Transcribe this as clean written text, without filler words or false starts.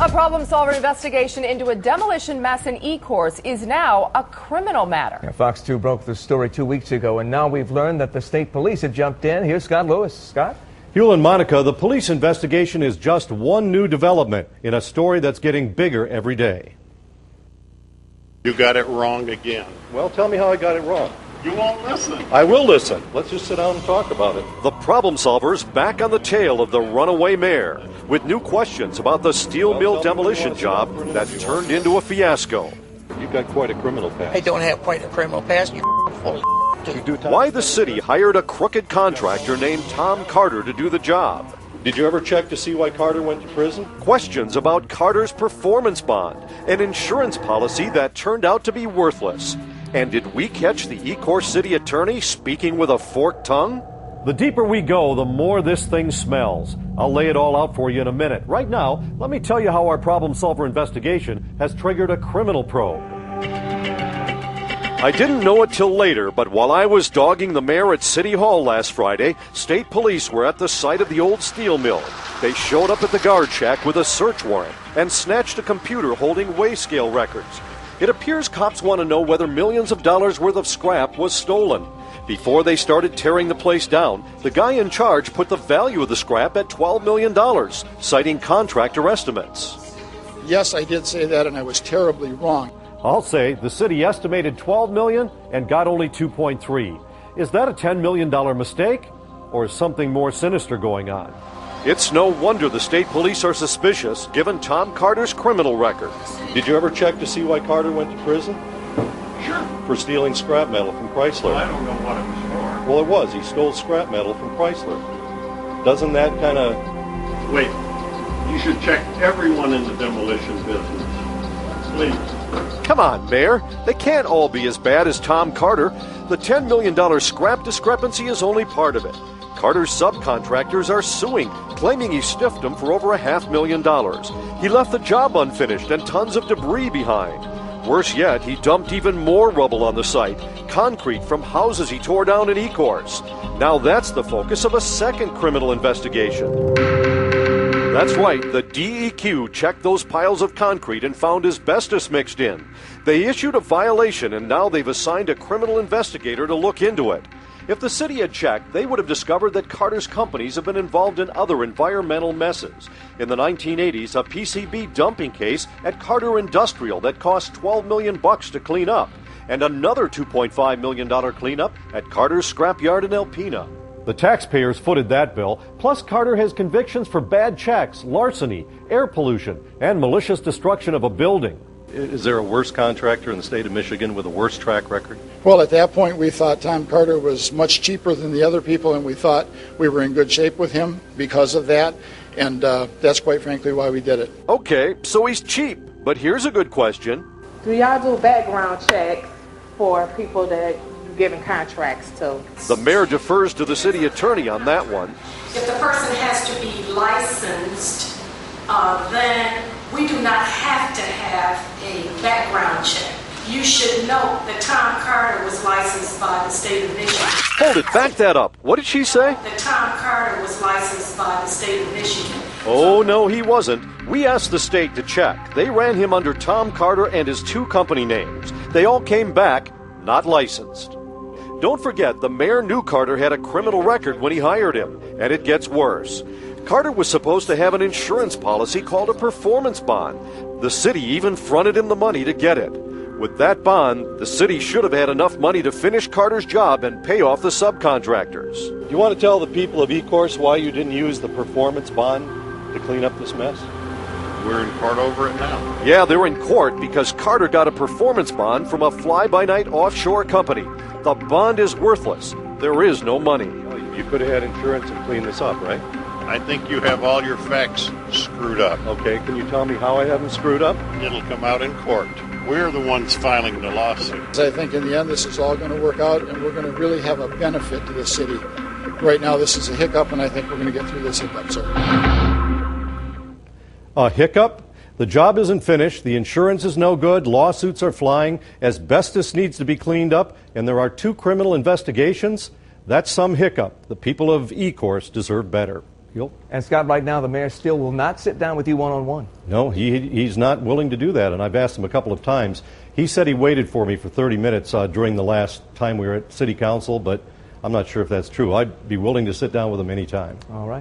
A problem-solver investigation into a demolition mess in Ecorse is now a criminal matter. Yeah, Fox 2 broke the story 2 weeks ago, and now we've learned that the state police have jumped in. Here's Scott Lewis. Scott? Hugh and Monica, the police investigation is just one new development in a story that's getting bigger every day. You got it wrong again. Well, tell me how I got it wrong. You won't listen. I will listen. Let's just sit down and talk about it. The problem solvers back on the tail of the runaway mayor with new questions about the steel mill demolition job that turned into a fiasco. You've got quite a criminal past. I don't have quite a criminal past. You full of Why the city hired a crooked contractor named Tom Carter to do the job. Did you ever check to see why Carter went to prison? Questions about Carter's performance bond, an insurance policy that turned out to be worthless. And did we catch the Ecorse city attorney speaking with a forked tongue? The deeper we go, the more this thing smells. I'll lay it all out for you in a minute. Right now, let me tell you how our problem solver investigation has triggered a criminal probe. I didn't know it till later, but while I was dogging the mayor at City Hall last Friday, state police were at the site of the old steel mill. They showed up at the guard shack with a search warrant and snatched a computer holding weigh scale records. It appears cops want to know whether millions of dollars worth of scrap was stolen. Before they started tearing the place down, the guy in charge put the value of the scrap at $12 million, citing contractor estimates. Yes, I did say that, and I was terribly wrong. I'll say the city estimated $12 million and got only $2.3. Is that a $10 million mistake, or is something more sinister going on? It's no wonder the state police are suspicious, given Tom Carter's criminal record. Did you ever check to see why Carter went to prison? Sure. For stealing scrap metal from Chrysler. Well, I don't know what it was for. Well, it was. He stole scrap metal from Chrysler. Doesn't that kind of... Wait. You should check everyone in the demolition business. Please. Come on, Mayor. They can't all be as bad as Tom Carter. The $10 million scrap discrepancy is only part of it. Carter's subcontractors are suing, claiming he stiffed them for over $500,000. He left the job unfinished and tons of debris behind. Worse yet, he dumped even more rubble on the site, concrete from houses he tore down in Ecorse. Now that's the focus of a second criminal investigation. That's right, the DEQ checked those piles of concrete and found asbestos mixed in. They issued a violation, and now they've assigned a criminal investigator to look into it. If the city had checked, they would have discovered that Carter's companies have been involved in other environmental messes. In the 1980s, a PCB dumping case at Carter Industrial that cost $12 million to clean up, and another $2.5 million cleanup at Carter's scrapyard in Alpena. The taxpayers footed that bill, plus Carter has convictions for bad checks, larceny, air pollution, and malicious destruction of a building. Is there a worse contractor in the state of Michigan with a worse track record? Well, at that point, we thought Tom Carter was much cheaper than the other people, and we thought we were in good shape with him because of that, and that's quite frankly why we did it. Okay, so he's cheap, but here's a good question. Do y'all do background checks for people that you're giving contracts to? The mayor defers to the city attorney on that one. If the person has to be licensed, then we do not have to have a background check. You should note that Tom Carter was licensed by the state of Michigan. Hold it, back that up. What did she say? That Tom Carter was licensed by the state of Michigan. Oh, no, he wasn't. We asked the state to check. They ran him under Tom Carter and his two company names. They all came back not licensed. Don't forget, the mayor knew Carter had a criminal record when he hired him, and it gets worse. Carter was supposed to have an insurance policy called a performance bond. The city even fronted him the money to get it. With that bond, the city should have had enough money to finish Carter's job and pay off the subcontractors. Do you want to tell the people of Ecorse why you didn't use the performance bond to clean up this mess? We're in court over it now. Yeah, they're in court because Carter got a performance bond from a fly-by-night offshore company. The bond is worthless. There is no money. You could have had insurance and cleaned this up, right? I think you have all your facts screwed up. Okay, can you tell me how I have them screwed up? It'll come out in court. We're the ones filing the lawsuit. I think in the end this is all going to work out, and we're going to really have a benefit to the city. Right now this is a hiccup, and I think we're going to get through this hiccup, sir. A hiccup? The job isn't finished, the insurance is no good, lawsuits are flying, asbestos needs to be cleaned up, and there are two criminal investigations? That's some hiccup. The people of Ecorse deserve better. Yep. And Scott, right now the mayor still will not sit down with you one-on-one. No, he's not willing to do that, and I've asked him a couple of times. He said he waited for me for 30 minutes during the last time we were at City Council, but I'm not sure if that's true. I'd be willing to sit down with him anytime. All right.